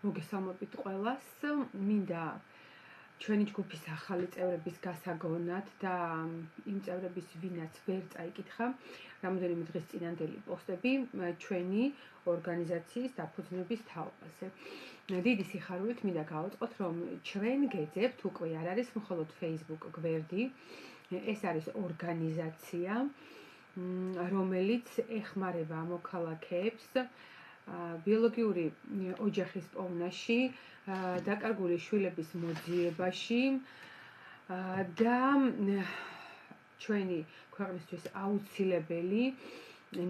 მოგესალმებით ყველას. მინდა ჩვენი ჯგუფის ახალი წევრების გასაგონად და იმ წევრების, ვინაც ვერ წაიკითხა რამოდენიმე დღის წინანდელი პოსტები ჩვენი ორგანიზაციის დაფუძნების თაობაზე. დიდი სიხარულით მინდა გავუწყოთ, რომ ჩვენ გეძებთ უკვე არ არის მხოლოდ Facebook გვერდი, ეს არის ორგანიზაცია, რომელიც ეხმარება მოქალაქეებს ბიოლოგიური ოჯახის პოვნაში, დაკარგული შვილების მოძიებაში და ჩვენი ქვეყნისთვის აუცილებელი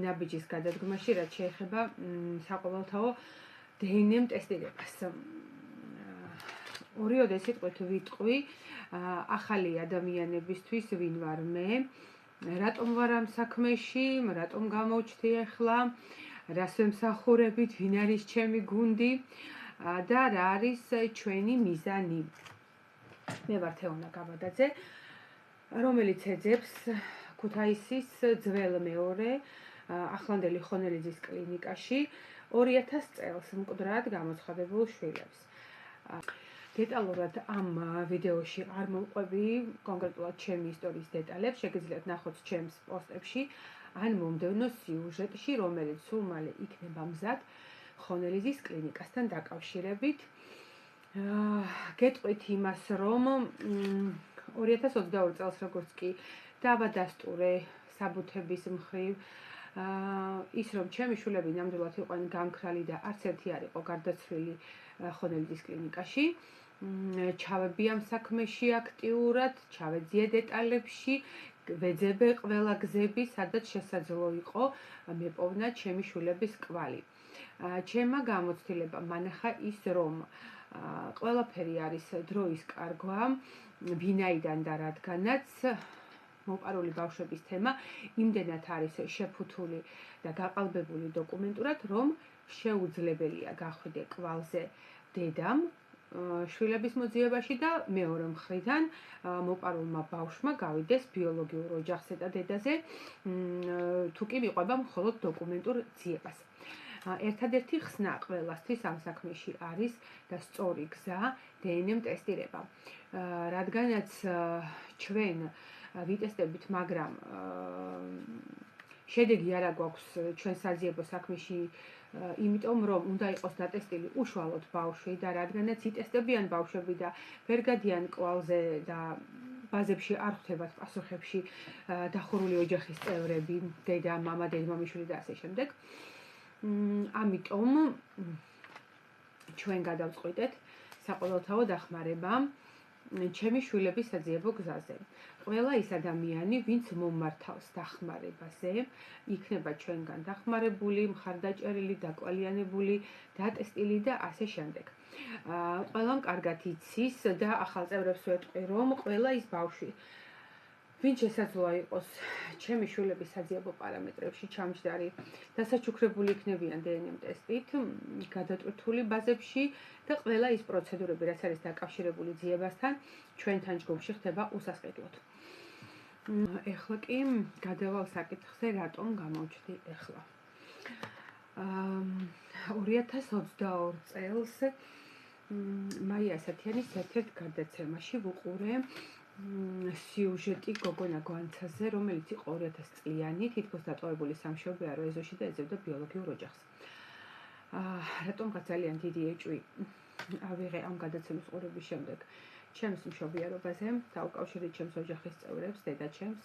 ნაბიჯის გადადგმაში, რაც შეეხება საყოველთაო დნმ ტესტირებას. ორიოდე სიტყვით ვიტყვი ახალი ადამიანებისთვის, ვინ ვარ მე, რატომ ვარ ამ საქმეში, რატომ გამოვჩდი ახლა, რას ვემსახურებით, ვინ არის ჩემი გუნდი და რა არის ჩვენი მიზანი. მე ვარ თეონა გაბადაძე, რომელიც ეძებს ქუთაისის ძველ მეორე ახლანდელი ხონელიძის კლინიკაში 2000 წელს მკვდრად გამოცხადებულ შვილებს. დეტალურად ამ ვიდეოში არ მოვყვები კონკრეტულად ჩემი ისტორიის დეტალებს, შეგიძლიათ ნახოთ ჩემს პოსტებში ან მომდევნო სიუჟეტში, რომელიც სულ მალე იქნება მზად ხონელიძის კლინიკასთან დაკავშირებით. გეტყვით იმას, რომ 2022 წელს როგორც კი დავადასტურე საბუთების მხრივ ის, რომ ჩემი შვილები ნამდვილად იყვნენ გამქრალი და არც ერთი არ იყო გარდაცვლილი ხონელიძის კლინიკაში, ჩავები ამ საქმეში აქტიურად, ჩავეძიე დეტალებში, ვეძებე ყველა გზები, სადაც შესაძლო იყო მეპოვნა ჩემი შვილების კვალი. ჩემმა გამოცდილებამ მანახა ის, რომ ყველაფერი არის დროის კარგვა, ვინაიდან და რადგანაც მოპარული ბავშვების თემა იმდენად არის შეფუთული და გაყალბებული დოკუმენტურად, რომ შეუძლებელია გახვიდე კვალზე დედამ შვილების მოძიებაში და მეორე მხრიდან მოპარულმა ბავშვმა გავიდეს ბიოლოგიურ ოჯახზე და დედაზე, თუ კი მიყვება მხოლოდ დოკუმენტურ ძიებას. ერთადერთი ხსნა ყველასთვის ამ საქმეში არის და სწორი გზა დნმ ტესტირება. რადგანაც ჩვენ ვიტესტებით, მაგრამ შედეგი არ გვაქვს ჩვენ საძიებო საქმეში, იმიტომ რომ უნდა იყოს დატესტილი უშუალოდ ბავშვი და რადგანაც იტესტებიან ბავშვები და ვერ გადიან კვალზე და ბაზებში არ ხვდებათ პასუხებში დახურული ოჯახის წევრები, დედა, მამა, დედმამიშვილი და ასე შემდეგ. ამიტომ ჩვენ გადავწყვიტეთ საყოველთაო დახმარება ჩემი შვილების საძიებო გზაზე. ყველა ის ადამიანი, ვინც მომმართავს დახმარებაზე, იქნება ჩვენგან დახმარებული, მხარდაჭერილი, დაკვალიანებული, დატესტილი და ასე შემდეგ. ყველამ კარგად იცის და ახალ წევრებს ვეტყვი, რომ ყველა ის ბავშვი, ვინც შესაძლოა იყოს ჩემი შვილების საძიებო პარამეტრებში ჩამჯდარი, დასაჩუქრებული იქნებიან დნმ ტესტით, გადატვირთული ბაზებში და ყველა ის პროცედურები, რაც არის დაკავშირებული ძიებასთან, ჩვენთან ჯგუფში ხდება უსასყიდლოდ. ეხლა კი გადავალ საკითხზე, რატომ გამოვჩდი ეხლა. 2022 წელს მაია ასათიანის ერთ-ერთ გადაცემაში ვუყურე სიუჟეტი გოგონა გვანცაზე, რომელიც იყო 2000 წლიანი, თითქოს დატოვებული სამშობიარო ეზოში და ეძებდა ბიოლოგიურ ოჯახს. რატომღაც ძალიან დიდი ეჭვი ავიღე ამ გადაცემის ყურების შემდეგ ჩემს მშობიარობაზე, დაუკავშირეთ ჩემს ოჯახის წევრებს, დედაჩემს,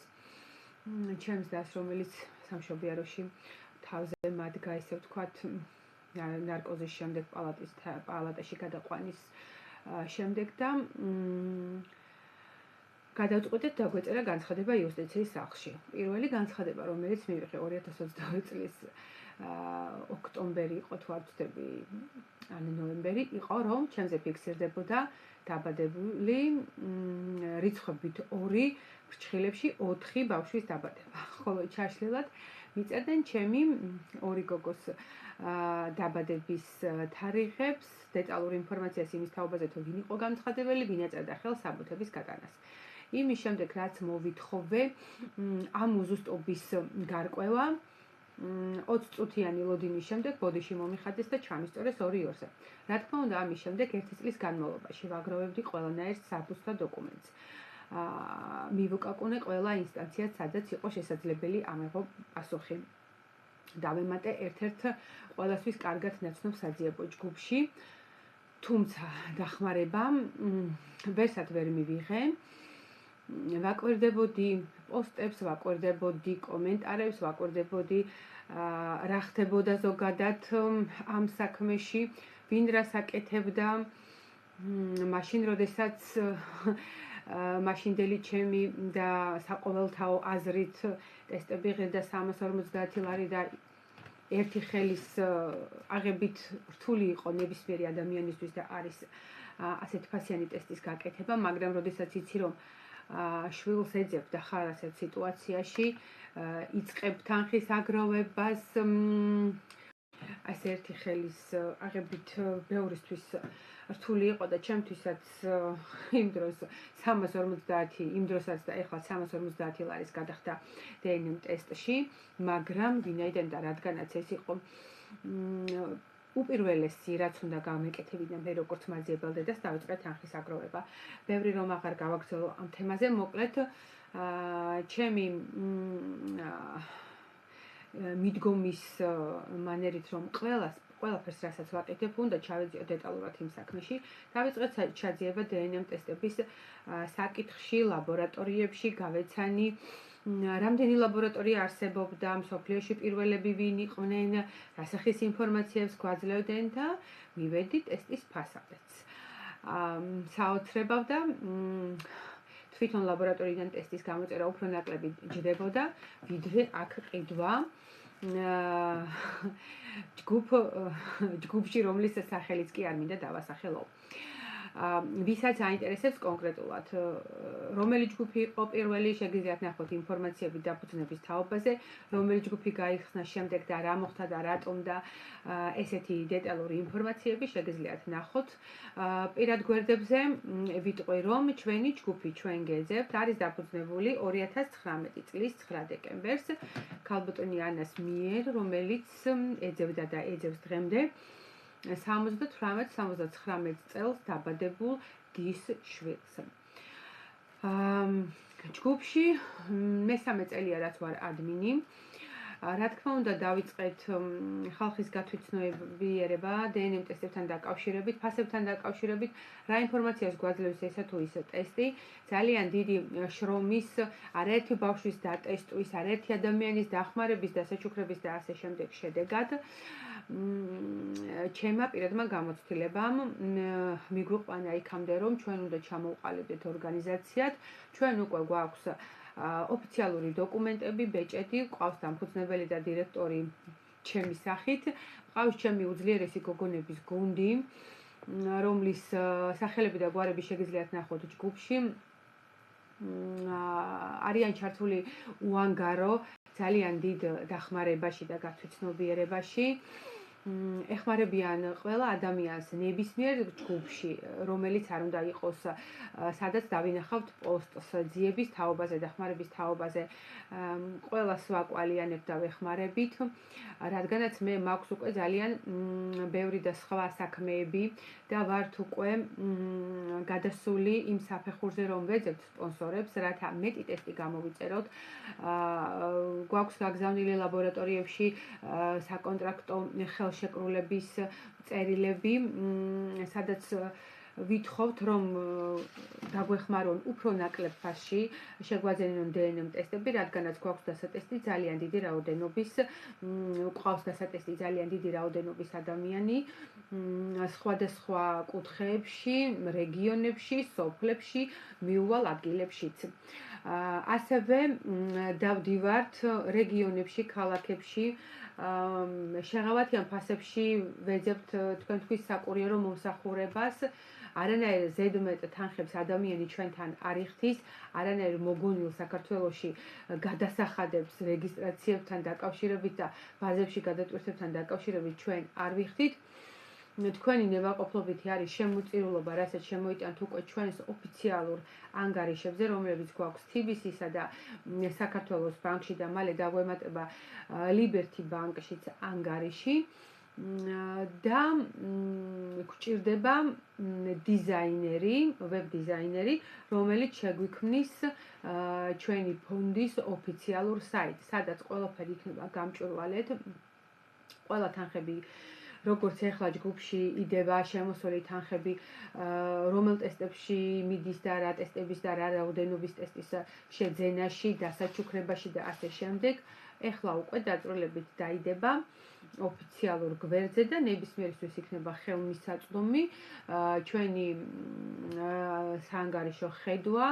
ჩემს დას, რომელიც სამშობიაროში თავზე მადგა, ესე ვთქვათ, ნარკოზის შემდეგ, პალატაში გადაყვანის შემდეგ და გადავწყვიტეთ დაგვეწერა განცხადება იუსტიციის სახლში. პირველი განცხადება, რომელიც მივიღე 2022 წლის ოქტომბერი იყო, თუ არ ვცდები, ან ნოემბერი იყო, რომ ჩემზე ფიქსირდებოდა დაბადებული რიცხვებით 2 ფრჩხილებში 4 ბავშვის დაბადება. ხოლო ჩაშლილად მიწერდნენ ჩემი 2 გოგოს დაბადების თარიღებს, დეტალური ინფორმაციას იმის თაობაზე, თუ ვინ იყო განცხადებელი, ვინ ეწერდა ხელს საბუთების გატანას. იმის შემდეგ, რაც მოვითხოვე ამ უზუსტობის გარკვევა, 20 წუთიანი ლოდინის შემდეგ ბოდიში მომიხადეს და ჩამისწორეს 2-2-ზე. რა თქმა უნდა, ამის შემდეგ 1 წლის განმავლობაში ვაგროვებდი ყველანაირ საბუთს და დოკუმენტს. მივუკაკუნე ყველა ინსტანციას, სადაც იყო შესაძლებელი ამეღო პასუხი. დავემატე ერთ-ერთ ყველასთვის კარგად ნაცნობ საძიებო ჯგუფში, თუმცა დახმარება ვერსად ვერ მივიღე. ვაკვირდებოდი პოსტებს, ვაკვირდებოდი კომენტარებს, ვაკვირდებოდი რა ხდებოდა ზოგადად ამ საქმეში, ვინ რას აკეთებდა. მაშინ, როდესაც მაშინდელი ჩემი და საყოველთაო აზრით ტესტები ღირდა 350 ლარი და ერთი ხელის აღებით რთული იყო ნებისმიერი ადამიანისთვის და არის ასეთი ფასიანი ტესტის გაკეთება, მაგრამ როდესაც იცი რომ შვილს ეძებ და ხარ ასეთ სიტუაციაში, იწყებ თანხის აგროვებას, ასე ერთი ხელის აღებით ბევრისთვის რთული იყო და ჩემთვისაც იმ დროს 350, იმ დროსაც და ეხლა 350 ლარის გადახდა დნმ ტესტში, მაგრამ ვინაიდან და რადგანაც ეს იყო უპირველესი, რაც უნდა გამეკეთებინა მე როგორც მაძიებელ დედას, დავიწყე თანხის აგროვება. ბევრი რომ აღარ გავაგრძელო ამ თემაზე, მოკლედ ჩემი მიდგომის მანერით რომ ყველაფერს რასაც ვაკეთებ, უნდა ჩავეძიო დეტალურად იმ საქმეში, დავიწყე ჩაძიება დნმ ტესტების საკითხში, ლაბორატორიებში, გავეცანი რამდენი ლაბორატორია არსებობდა, მსოფლიოში პირველები ვინ იყვნენ, რასახის ინფორმაციებს გვაძლევდნენ და მივედი ტესტის ფასადაც. საოცრებავდა თვითონ ლაბორატორიიდან ტესტის გამოწერა უფრო ნაკლები ჯდებოდა, ვიდრე აქ ყიდვა ჯგუფში, რომლის სახელიც კი არ მინდა დავასახელო. ვისაც აინტერესებს კონკრეტულად რომელი ჯგუფი იყო პირველი, შეგიძლიათ ნახოთ ინფორმაციები დაფუძნების თაობაზე, რომელი ჯგუფი გაიხსნა შემდეგ და რა მოხდა და რატომ და ესეთი დეტალური ინფორმაციები შეგიძლიათ ნახოთ. პირად გვერდებზე ვიტყვი რომ ჩვენი ჯგუფი ჩვენ გეძებთ არის დაფუძნებული 2019 წლის 9 დეკემბერს ქალბატონი ანას მიერ, რომელიც ეძებდა და ეძებს დღემდე 78-79 წელს დაბადებულ დის შვილს. ჯგუფში მესამე წელია რაც ვარ ადმინი. რა თქმა უნდა დავიწყეთ ხალხის გათვითცნობიერება დნმ ტესტებთან დაკავშირებით, ფასებთან დაკავშირებით, რა ინფორმაციას გვაძლევს ესა თუ ისე ტესტი, ძალიან დიდი შრომის, არაერთი ბავშვის დატესტვის, არაერთი ადამიანის დახმარების და საჩუქრების და ასე შემდეგ შედეგად ჩემმა პირადმა გამოცდილებამ მიგვიყვანა იქამდე, რომ ჩვენ უნდა ჩამოვყალიბდეთ ორგანიზაციად, ჩვენ უკვე გვაქვს ოფიციალური დოკუმენტები, ბეჭედი, ყავს დამფუძნებელი და დირექტორი ჩემი სახით, ყავს ჩემი უძლიერესი გოგონების გუნდი, რომლის სახელები და გვარები შეგიძლიათ ნახოთ ჯგუფში. არიან ჩართული უანგარო, ძალიან დიდ დახმარებაში და გათვითცნობიერებაში. ეხმარებიან ყველა ადამიანს ნებისმიერ ჯგუფში, რომელიც არ უნდა იყოს, სადაც დავინახავთ პოსტს ძიების თაობაზე, დახმარების თაობაზე, ყველას ვაკვალიანებ და ვეხმარებით, რადგანაც მე მაქვს უკვე ძალიან ბევრი და სხვა საქმეები და ვართ უკვე გადასული იმ საფეხურზე, რომ ვეძებთ სპონსორებს, რათა მეტი ტესტი გამოვიწეროთ. გვაქვს გაგზავნილი ლაბორატორიებში საკონტრაქტო ხელშეკრულების წერილები, სადაც ვითხოვთ, რომ დაგვეხმარონ უფრო ნაკლებ ფასში, შეგვაძენონ დნმ ტესტები, რადგანაც გვაქვს დასატესტი ძალიან დიდი რაოდენობის, გვყავს დასატესტი ძალიან დიდი რაოდენობის ადამიანი, სხვადასხვა კუთხეებში, რეგიონებში, სოფლებში, მიუვალ ადგილებშიც. ასევე დავდივართ რეგიონებში, ქალაქებში, შეღავათიან ფასებში ვეძებთ თქვენთვის საკურიერო მომსახურებას, არანაირ ზედმეტ თანხებს ადამიანი ჩვენთან არ იხდის, არანაირ მოგონილ საქართველოში გადასახადებს რეგისტრაციებთან დაკავშირებით და ბაზებში გადატვირთებთან დაკავშირებით ჩვენ არ ვიხდით. თქვენი ნებაყოფლობითი არის შემოწირულობა, რასაც შემოიტანთ უკვე ჩვენს ოფიციალურ ანგარიშებზე, რომლებიც გვაქვს TBC-სა და საქართველოს ბანკში და მალე დაგვემატება Liberty ბანკშიც ანგარიში და გვჭირდება დიზაინერი, ვებ დიზაინერი, რომელიც შეგვიქმნის ჩვენი ფონდის ოფიციალურ საიტს, სადაც ყველაფერი იქნება გამჭვირვალედ, ყველა თანხები როგორც ახლა ჯგუფში იდება შემოსული თანხები, რომელ ტესტებში მიდის და რა ტესტების და რა რაოდენობის ტესტის შეძენაში, დასაჩუქრებაში და ასე შემდეგ. ეხლა უკვე დაწვრილებით დაიდება ოფიციალურ გვერდზე და ნებისმიერისთვის იქნება ხელმისაწვდომი ჩვენი საანგარიშო ხედვა,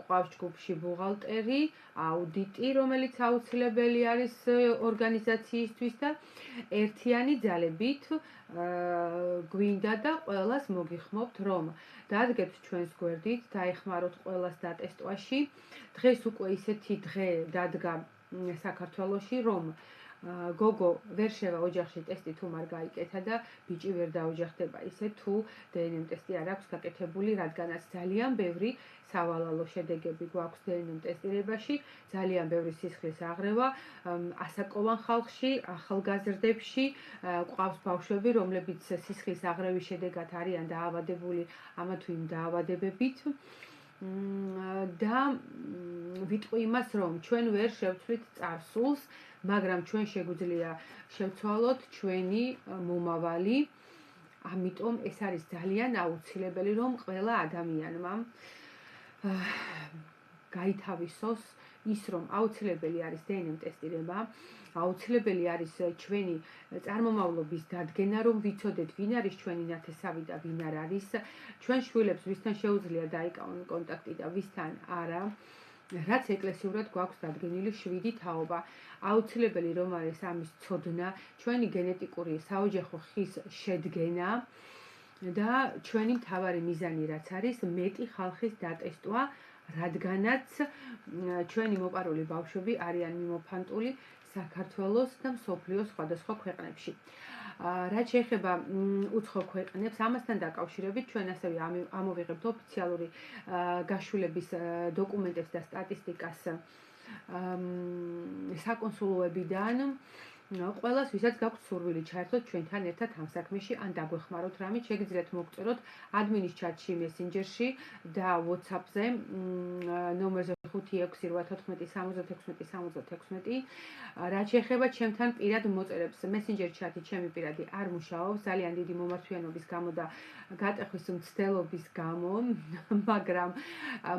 ყავს ჯგუფში ბუღალტერი, აუდიტი, რომელიც აუცილებელი არის ორგანიზაციისთვის და ერთიანი ძალებით გვინდა და ყველას მოგიხმობთ, რომ დადგეთ ჩვენს გვერდით, დაეხმაროთ ყველას დატესტვაში. დღეს უკვე ისეთი დღე დადგა საქართველოში, რომ გოგო ვერ შევა ოჯახში ტესტი თუ არ გაიკეთა და ბიჭი ვერ დაოჯახდება ისე თუ დნმ ტესტი არ აქვს გაკეთებული, რადგანაც ძალიან ბევრი სავალალო შედეგები გვაქვს დნმ ტესტირებაში, ძალიან ბევრი სისხლის აღრევა ასაკოვან ხალხში, ახალგაზრდებში, ყავს ბავშვები, რომლებიც სისხლის აღრევის შედეგად არიან დაავადებული ამა თუ იმ დაავადებებით. და ვიტყვი იმას, რომ ჩვენ ვერ შევცვლით წარსულს, მაგრამ ჩვენ შეგვიძლია შევცვალოთ ჩვენი მომავალი. ამიტომ ეს არის ძალიან აუცილებელი, რომ ყველა ადამიანმა გაითავისოს ის, რომ აუცილებელი არის დნმ ტესტირება, აუცილებელი არის ჩვენი წარმომავლობის დადგენა, რომ ვიცოდეთ, ვინ არის ჩვენი ნათესავი და ვინ არ არის, ჩვენ შვილებს ვისთან შეუძლია დაიკავონ კონტაქტი და ვისთან არა, რაც ეკლესიურად გვაქვს დადგენილი 7 თაობა. აუცილებელი რომ არის ამის ცოდნა, ჩვენი გენეტიკური საოჯახო ხის შედგენა და ჩვენი მთავარი მიზანი რაც არის, მეტი ხალხის დატესტვა, რადგანაც ჩვენი მოპარული ბავშვები არიან მიმოფანტული საქართველოს და მსოფლიოს სხვადასხვა ქვეყნებში. რაც შეეხება უცხო ქვეყნებს, ამასთან დაკავშირებით ჩვენ ასევე ამოვიღებთ ოფიციალური გაშულების დოკუმენტებს და სტატისტიკას საკონსულოებიდან. ყველას, ვისაც გაქვთ სურვილი ჩაერთოთ ჩვენთან ერთად ამ საქმეში, ან დაგვეხმაროთ რამით, შეგიძლიათ მოგწეროთ admin-ის ჩატში, messenger-ში და WhatsApp-ზე ნომერზე 568147616. რაც შეეხება ჩემთან პირად მოწერებს, messenger ჩატი ჩემი პირადი არ მუშაობს, ძალიან დიდი მომართვიანობის გამო და გატეხვის მცდელობის გამო, მაგრამ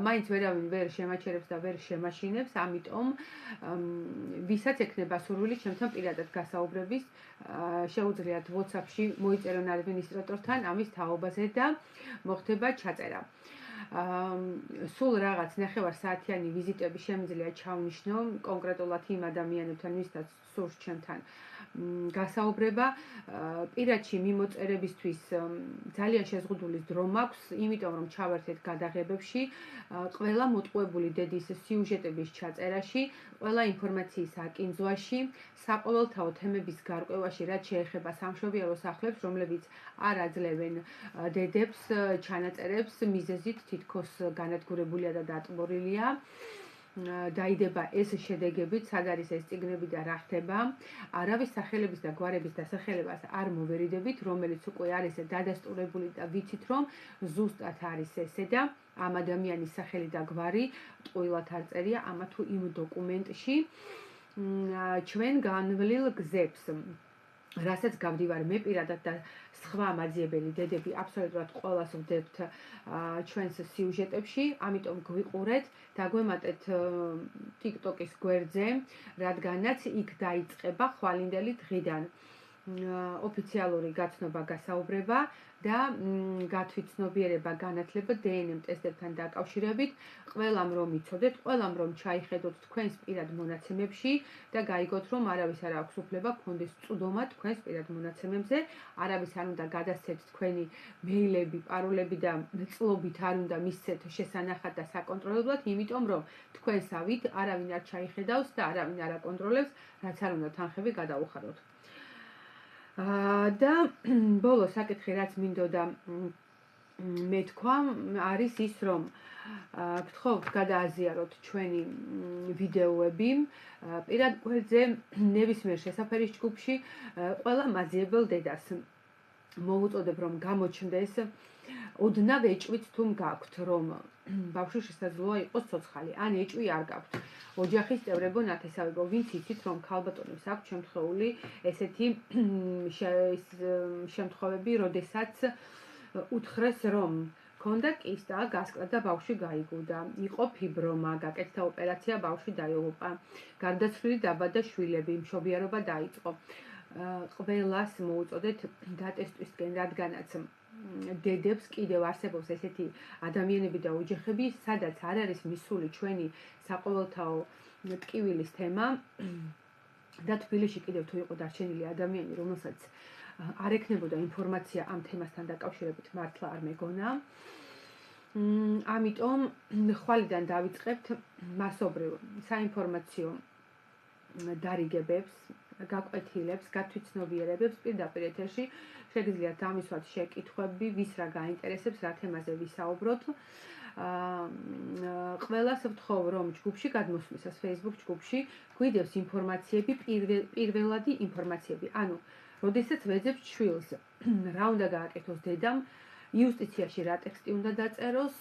მაინც ვერავინ ვერ შემაჩერებს და ვერ შემაშინებს, ამიტომ ვისაც ექნება სურვილი ჩემთან პირადად გასაუბრების, შეუძლიათ WhatsApp-ში მოიწერონ ადმინისტრატორთან ამის თაობაზე და მოხდება ჩაწერა. სულ რაღაც ნახევარ საათიანი ვიზიტები შემიძლია ჩავნიშნო კონკრეტულად იმ ადამიანებთან, ვისაც სურს ჩემთან გასაუბრება. პირადში მიმოწერებისთვის ძალიან შეზღუდული დრო მაქვს, იმიტომ რომ ჩავერთეთ გადაღებებში, ყველა მოტყუებული დედის სიუჟეტების ჩაწერაში, ყველა ინფორმაციის აკინძვაში, საყოველთაო თემების გარკვევაში, რაც შეეხება სამშობიარო სახლებს, რომლებიც არ აძლევენ დედებს ჩანაწერებს, მიზეზით თითქოს განადგურებულია და დატბორილია. დაიდება ეს შედეგებით, სად არის ეს წიგნები და რა ხდება. არავის სახელების და გვარების დასახელებას არ მოვერიდებით, რომელიც უკვე არის დადასტურებული და ვიცით, რომ ზუსტად არის ესე და ამ ადამიანის სახელი და გვარი ტყუილად არ წერია ამა თუ იმ დოკუმენტში. ჩვენ განვლილ გზებს, რასაც გავდივარ მე პირადად და სხვა მაძიებელი დედები აბსოლუტურად ყველას ვდებთ ჩვენს სიუჟეტებში, ამიტომ გვიყურეთ, დაგვემატეთ TikTok-ის გვერდზე, რადგანაც იქ დაიწყება ხვალინდელი დღიდან ოფიციალური გაცნობა გასაუბრება და გათვითცნობიერება განათლება დნმ ტესტებთან დაკავშირებით, ყველამ რომ იცოდეთ, ყველამ რომ ჩაიხედოთ თქვენს პირად მონაცემებში და გაიგოთ, რომ არავის არ აქვს უფლება გქონდეს წვდომა თქვენს პირად მონაცემებზე, არავის არ უნდა გადასცეთ თქვენი მეილები, პაროლები და წლობით არ უნდა მისცეთ შესანახად და საკონტროლებლად, იმიტომ რომ თქვენსავით არავინ არ ჩაიხედავს და არავინ არ აკონტროლებს, რაც არ უნდა თანხები გადაუხადოთ. და ბოლო საკითხი რაც მინდოდა მე თქვა არის ის რომ გთხოვთ გადააზიაროთ ჩვენი ვიდეოები პირად გვერდზე ნებისმიერ შესაფერის ჯგუფში ყველა მაძიებელ დედას მოვუწოდებ რომ გამოჩნდეს ოდნავ ეჭვით თუ გაქვთ რომ ბავშვი შესაძლოა იყოს ცოცხალი ან ეჭვი არ გაქვთ ოჯახის წევრებო ნათესავებო ვინც იცით რომ ქალბატონებს აქვს შემთხვეული ესეთი შემთხვევები როდესაც უთხრეს რომ ქონდა კისტა გასკლა და ბავშვი გაიგუდა იყო ფიბრომა გაკეთდა ოპერაცია ბავშვი დაიღუპა გარდაცვლილი დაბადა შვილები მშობიარობა დაიწყო ყველას მოუწოდეთ დატესტვისკენ რადგანაც დედებს კიდევ არსებობს ესეთი ადამიანები და ოჯახები სადაც არ არის მისული ჩვენი საყოველთაო ტკივილის თემა და თბილისში კიდევ თუ იყო დარჩენილი ადამიანი რომელსაც არ ექნებოდა ინფორმაცია ამ თემასთან დაკავშირებით მართლა არ მეგონა ამიტომ ხვალიდან დავიწყებთ მასობრივ საინფორმაციო დარიგებებს გაკვეთილებს გათვითცნობიერებებს პირდაპირ ეთერში შეგიძლიათ დამისვათ შეკითხვები ვის რა გაინტერესებს რა თემაზე ვისაუბროთ ყველას ვთხოვ რომ ჯგუფში გადმოსვლისას Facebook ჯგუფში გვიდევს ინფორმაციები პირველადი ინფორმაციები ანუ როდესაც ვეძებთ შვილს რა უნდა გააკეთოს დედამ იუსტიციაში რა ტექსტი უნდა დაწეროს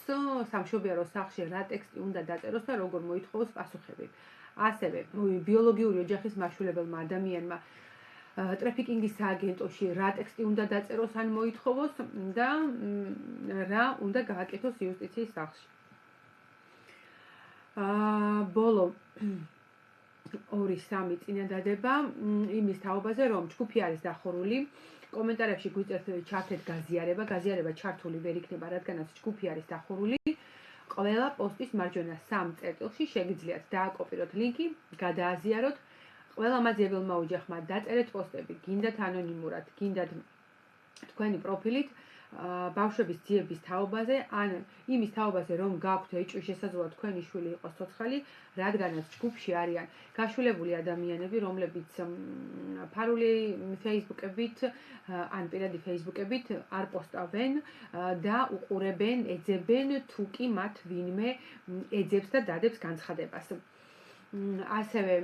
სამშობიარო სახლში რა ტექსტი უნდა დაწეროს და როგორ მოითხოვოს პასუხები ასევე ბიოლოგიური ოჯახის მასშულებელმა ადამიანმა ტრაფიკინგის სააგენტოში რა ტექსტი უნდა დაწეროს ან მოითხოვოს და რა უნდა გააკეთოს იუსტიციის სახლში ბოლო 2-3 წინადადება იმის თაობაზე რომ ჯგუფი არის დახურული კომენტარებში გვიწერთ ჩართეთ გაზიარება ჩართული ვერ იქნება რადგანაც ჯგუფი არის დახურული ყველა პოსტის მარჯვენა 3 წერტილში შეგიძლიათ დააკოპიროთ ლინკი გადააზიაროთ ყველა მაძიებელმა ოჯახმა დაწერეთ პოსტები გინდათ ანონიმურად გინდათ თქვენი პროფილით ბავშვების ძიების თაობაზე ან იმის თაობაზე რომ გაქვთ ეჭვი შესაძლოა თქვენი შვილი იყოს ცოცხალი რადგანაც ჯგუფში არიან გაშულებული ადამიანები რომლებიც ფარული ფეისბუქებით ან პირადი ფეისბუქებით არ პოსტავენ და უყურებენ ეძებენ თუ კი მათ ვინმე ეძებს და დადებს განცხადებას ასევე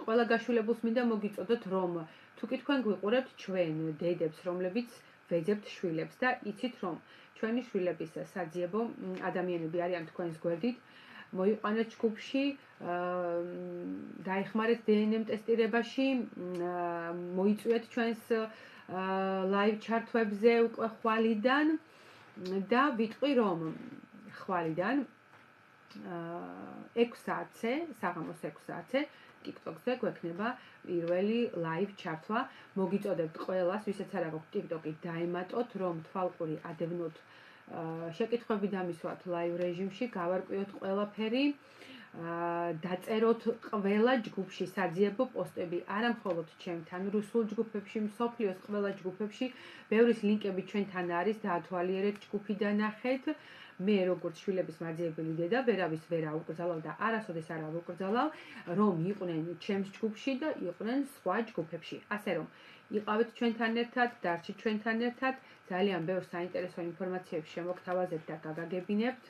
ყველა გაშულებულს მინდა მოგიწოდოთ რომ თუ კი თქვენ გვიყურებთ ჩვენ დედებს რომლებიც ვეძებთ შვილებს და იცით რომ ჩვენი შვილების საძიებო ადამიანები არიან თქვენს გვერდით მოიყვანეთ ჯგუფში დაეხმარეთ დნმ ტესტირებაში მოიწვიეთ ჩვენს ლაივ ჩართვებზე უკვე ხვალიდან და ვიტყვი რომ ხვალიდან 6 საათზე საღამოს 6 საათზე TikTok-ზე გვექნება პირველი live ჩართვა. მოგიწოდებთ ყველას, ვისაც არ აქვს TikTok-ი, დაემატოთ, რომ თვალყური ადევნოთ შეკითხვები დამისვათ live რეჟიმში, გავარკვიოთ ყველაფერი, დაწეროთ ყველა ჯგუფში საძიებო პოსტები, არა მხოლოდ ჩემთან, რუსულ ჯგუფებში, მსოფლიოს ყველა ჯგუფებში, ბევრის ლინკები ჩვენთან არის, დაათვალიერეთ ჯგუფი და ნახეთ. მე როგორც შვილების მაძიებელი დედა ვერავის ვერ აუკრძალავ და არასოდეს არ აუკრძალავ, რომ იყვნენ ჩემს ჯგუფში და იყვნენ სხვა ჯგუფებში. ასე რომ იყავით ჩვენთან ერთად, დარჩით ჩვენთან ერთად, ძალიან ბევრ საინტერესო ინფორმაციებს შემოგთავაზებთ და გაგაგებინებთ.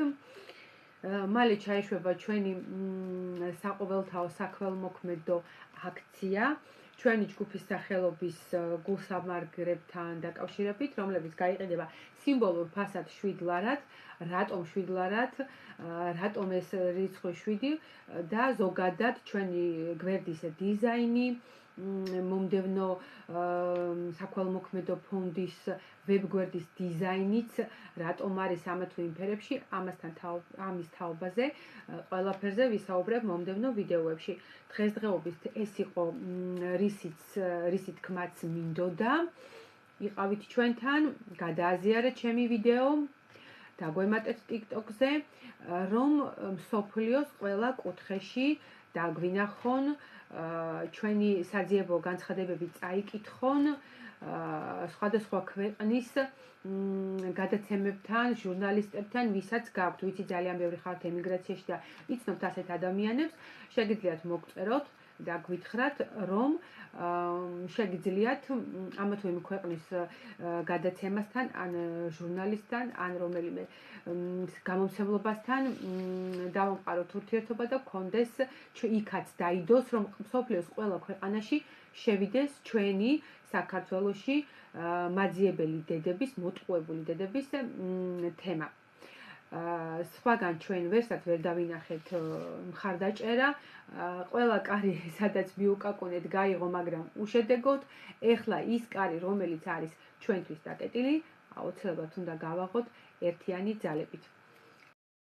მალე ჩაეშვება ჩვენი საყოველთაო საქველმოქმედო აქცია. ჩვენი ჯგუფის სახელობის გულსამარგრებთან დაკავშირებით, რომლებიც გაიყიდება სიმბოლურ ფასად 7 ლარად, რატომ 7 ლარად, რატომ ეს რიცხვი 7 და ზოგადად ჩვენი გვერდის დიზაინი, მომდევნო საქველმოქმედო ფონდის ვებგვერდის დიზაინიც, რატომ არის ამა თუ იმ ფერებში, ამის თაობაზე, ყველაფერზე ვისაუბრებ მომდევნო ვიდეოებში. დღესდღეობით ეს იყო რისი თქმაც მინდოდა. იყავით ჩვენთან, გადააზიარეთ ჩემი ვიდეო, დაგვემატეთ TikTok-ზე, რომ მსოფლიოს ყველა კუთხეში დაგვინახონ, ჩვენი საძიებო განცხადებები წაიკითხონ, სხვადასხვა ქვეყნის გადაცემებთან, ჟურნალისტებთან, ვისაც გაქვთ, ვიცი ძალიან ბევრი ხართ ემიგრაციაში და იცნობთ ასეთ ადამიანებს, შეგიძლიათ მოგწეროთ და გვითხრათ, რომ შეგიძლიათ ამა თუ იმ ქვეყნის გადაცემასთან, ან ჟურნალისტთან, ან რომელიმე გამომცემლობასთან დავამყაროთ ურთიერთობა და გქონდეს იქაც დაიდოს, რომ მსოფლიოს ყველა ქვეყანაში შევიდეს ჩვენი საქართველოში მაძიებელი დედების, მოტყუებული დედების თემა. სხვაგან ჩვენ ვერსად ვერ დავინახეთ მხარდაჭერა, ყველა კარი სადაც მიუკაკუნეთ გაიღო, მაგრამ უშედეგოდ. ეხლა ის კარი, რომელიც არის ჩვენთვის დაკეტილი, აუცილებლად უნდა გავაღოთ ერთიანი ძალებით.